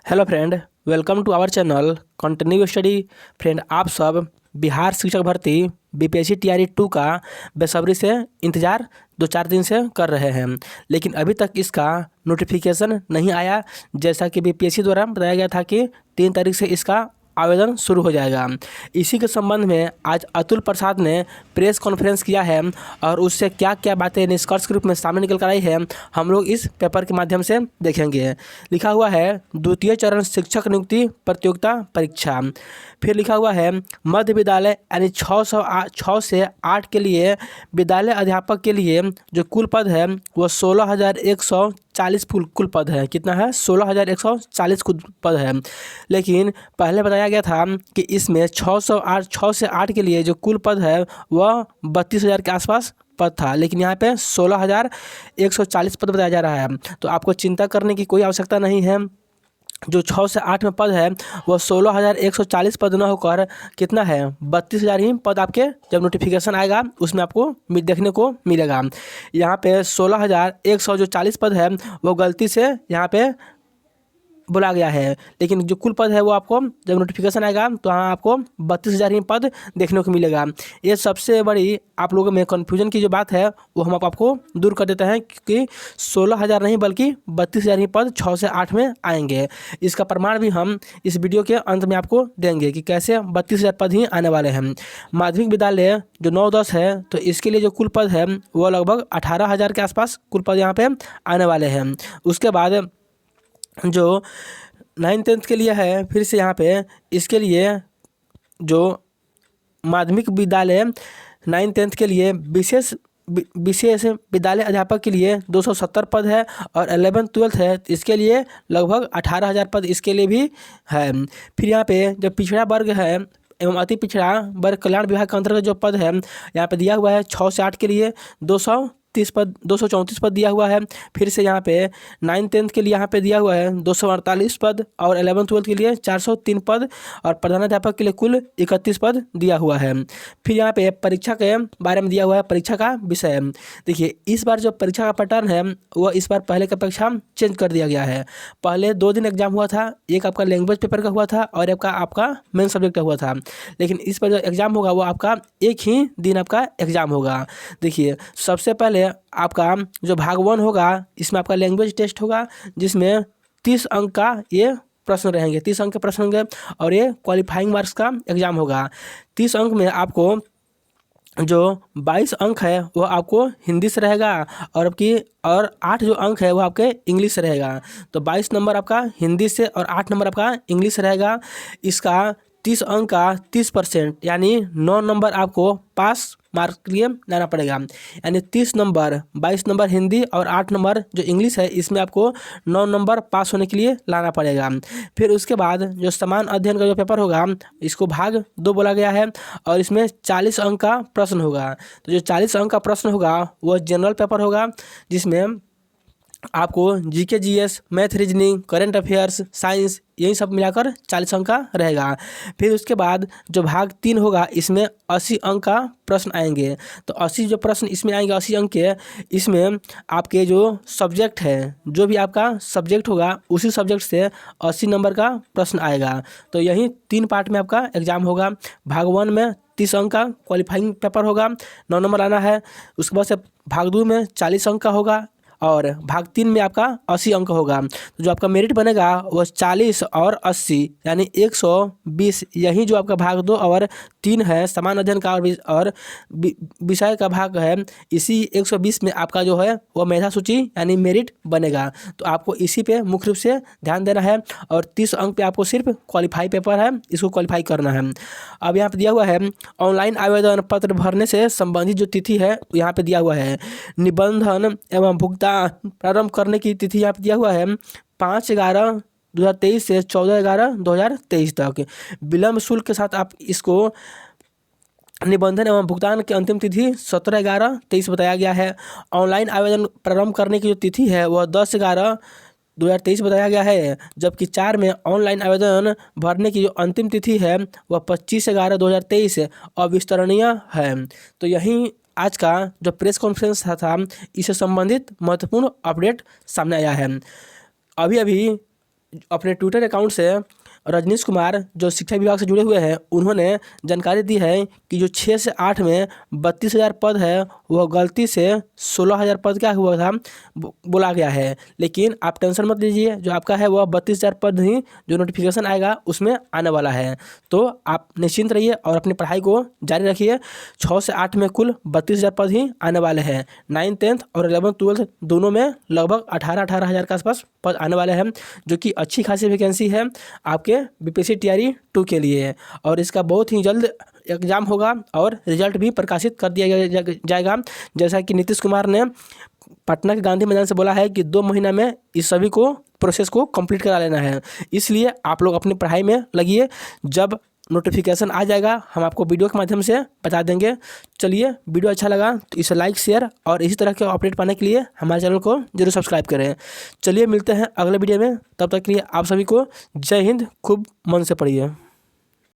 Hello friend, welcome to our channel continue study. Friend, आप सब बिहार शिक्षक भर्ती बीपीएससी टीआरई 2 का बेसब्री से इंतज़ार 2-4 दिन से कर रहे हैं, लेकिन अभी तक इसका नोटिफिकेशन नहीं आया। जैसा कि बीपीएससी द्वारा बताया गया था कि 3 तारीख से इसका आवेदन शुरू हो जाएगा। इसी के संबंध में आज अतुल प्रसाद ने प्रेस कॉन्फ्रेंस किया है और उससे क्या क्या बातें निष्कर्ष के रूप में सामने निकल कर आई है, हम लोग इस पेपर के माध्यम से देखेंगे। लिखा हुआ है द्वितीय चरण शिक्षक नियुक्ति प्रतियोगिता परीक्षा। फिर लिखा हुआ है मध्य विद्यालय यानी 6 से 8 के लिए विद्यालय अध्यापक के लिए जो कुल पद है वो 16,140 कुल पद है। कितना है? 16,140 कुल पद है। लेकिन पहले बताया गया था कि इसमें 6 से 8 के लिए जो कुल पद है वह 32,000 के आसपास पद था, लेकिन यहाँ पे 16,140 पद बताया जा रहा है। तो आपको चिंता करने की कोई आवश्यकता नहीं है। जो 6 से 8 में पद है वह 16,140 पद न होकर कितना है, 32,000 ही पद आपके जब नोटिफिकेशन आएगा उसमें आपको देखने को मिलेगा। यहाँ पे 16,100 जो 40 पद है वो गलती से यहाँ पे बोला गया है, लेकिन जो कुल पद है वो आपको जब नोटिफिकेशन आएगा तो हाँ आपको 32,000 ही पद देखने को मिलेगा। ये सबसे बड़ी आप लोगों में कन्फ्यूजन की जो बात है वो हम आपको दूर कर देते हैं, क्योंकि 16,000 नहीं बल्कि 32,000 ही पद 6 से 8 में आएंगे। इसका प्रमाण भी हम इस वीडियो के अंत में आपको देंगे कि कैसे 32,000 पद ही आने वाले हैं। माध्यमिक विद्यालय जो 9-10 है तो इसके लिए जो कुल पद है वो लगभग 18,000 के आसपास कुल पद यहाँ पे आने वाले हैं। उसके बाद जो 9-10 के लिए है, फिर से यहाँ पे इसके लिए जो माध्यमिक विद्यालय 9-10 के लिए विशेष विद्यालय अध्यापक के लिए 270 पद है और 11-12 है इसके लिए लगभग 18,000 पद इसके लिए भी है। फिर यहाँ पे जो पिछड़ा वर्ग है एवं अति पिछड़ा वर्ग कल्याण विभाग के अंतर्गत जो पद है यहाँ पे दिया हुआ है 6 से 8 के लिए 234 पद दिया हुआ है। फिर से यहाँ पे 9-10 के लिए यहाँ पे दिया हुआ है 248 पद और 11-12 के लिए 403 पद और प्रधानाध्यापक के लिए कुल 31 पद दिया हुआ है। फिर यहाँ पे परीक्षा के बारे में दिया हुआ है, परीक्षा का विषय। देखिए, इस बार जो परीक्षा का पैटर्न है वह इस बार पहले की अपेक्षा चेंज कर दिया गया है। पहले 2 दिन एग्जाम हुआ था, एक आपका लैंग्वेज पेपर का हुआ था और आपका मेन सब्जेक्ट का हुआ था, लेकिन इस पर जो एग्जाम होगा वो आपका एक ही दिन आपका एग्जाम होगा। देखिए, सबसे पहले आपका जो भाग 1 होगा इसमें आपका लैंग्वेज टेस्ट होगा, जिसमें 30 अंक का ये प्रश्न रहेंगे, 30 अंक के प्रश्न होंगे और ये क्वालिफाइंग मार्क्स का एग्जाम होगा। 30 अंक में आपको जो 22 अंक है वो आपको हिंदी से रहेगा और 8 जो अंक है वो आपके इंग्लिश से रहेगा। तो 22 नंबर आपका हिंदी से और 8 नंबर आपका इंग्लिश से रहेगा। इसका 30 अंक का 30% यानी 9 नंबर आपको पास मार्क के लिए लाना पड़ेगा। यानी 30 नंबर 22 नंबर हिंदी और 8 नंबर जो इंग्लिश है इसमें आपको 9 नंबर पास होने के लिए लाना पड़ेगा। फिर उसके बाद जो समान अध्ययन का जो पेपर होगा इसको भाग 2 बोला गया है और इसमें 40 अंक का प्रश्न होगा। तो जो 40 अंक का प्रश्न होगा वह जनरल पेपर होगा, जिसमें आपको GK GS math reasoning current affairs science यही सब मिलाकर 40 अंक का रहेगा। फिर उसके बाद जो भाग 3 होगा इसमें 80 अंक का प्रश्न आएंगे। तो 80 जो प्रश्न इसमें आएंगे 80 अंक के, इसमें आपके जो सब्जेक्ट है जो भी आपका सब्जेक्ट होगा उसी सब्जेक्ट से 80 नंबर का प्रश्न आएगा। तो यही 3 पार्ट में आपका एग्जाम होगा। भाग 1 में 30 अंक का क्वालिफाइंग पेपर होगा, 9 नंबर आना है। उसके बाद से भाग 2 में 40 अंक का होगा और भाग 3 में आपका 80 अंक होगा। तो जो आपका मेरिट बनेगा वो 40 और 80 यानी 120। यही जो आपका भाग 2 और 3 है समान अध्ययन का और विषय का भाग है, इसी 120 में आपका जो है वो मेधा सूची यानी मेरिट बनेगा। तो आपको इसी पे मुख्य रूप से ध्यान देना है और 30 अंक पे आपको सिर्फ क्वालिफाई पेपर है, इसको क्वालिफाई करना है। अब यहाँ पे दिया हुआ है ऑनलाइन आवेदन पत्र भरने से संबंधित जो तिथि है यहाँ पे दिया हुआ है। निबंधन एवं भुगतान प्रारंभ करने की तिथि यहाँ पे दिया हुआ है 5/11/2023 से 14/11/2023 तक। विलम्ब शुल्क के साथ आप इसको निबंधन एवं भुगतान की अंतिम तिथि 17/11/23 बताया गया है। ऑनलाइन आवेदन प्रारंभ करने की जो तिथि है वह 10/11/2023 बताया गया है, जबकि 4 में ऑनलाइन आवेदन भरने की जो अंतिम तिथि है वह 25/11/2023 अविस्तरणीय है। तो यही आज का जो प्रेस कॉन्फ्रेंस था इससे संबंधित महत्वपूर्ण अपडेट सामने आया है। अभी अपने ट्विटर अकाउंट से रजनीश कुमार जो शिक्षा विभाग से जुड़े हुए हैं, उन्होंने जानकारी दी है कि जो 6 से 8 में 32,000 पद है वह गलती से 16,000 पद क्या हुआ था बोला गया है। लेकिन आप टेंशन मत लीजिए, जो आपका है वह 32,000 पद ही जो नोटिफिकेशन आएगा उसमें आने वाला है। तो आप निश्चिंत रहिए और अपनी पढ़ाई को जारी रखिए। 6 से 8 में कुल 32,000 पद ही आने वाले हैं। 9th 10th और 11th 12th दोनों में लगभग 18,000 के आसपास पद आने वाले हैं, जो कि अच्छी खासी वैकेंसी है आपके बीपीएससी तैयारी 2 के लिए। और इसका बहुत ही जल्द एग्ज़ाम होगा और रिजल्ट भी प्रकाशित कर दिया जाएगा। जैसा कि नीतीश कुमार ने पटना के गांधी मैदान से बोला है कि 2 महीना में इस सभी को प्रोसेस को कंप्लीट करा लेना है। इसलिए आप लोग अपनी पढ़ाई में लगिए। जब नोटिफिकेशन आ जाएगा हम आपको वीडियो के माध्यम से बता देंगे। चलिए, वीडियो अच्छा लगा तो इसे लाइक शेयर और इसी तरह के अपडेट पाने के लिए हमारे चैनल को जरूर सब्सक्राइब करें। चलिए, मिलते हैं अगले वीडियो में। तब तक के लिए आप सभी को जय हिंद। खूब मन से पढ़िए।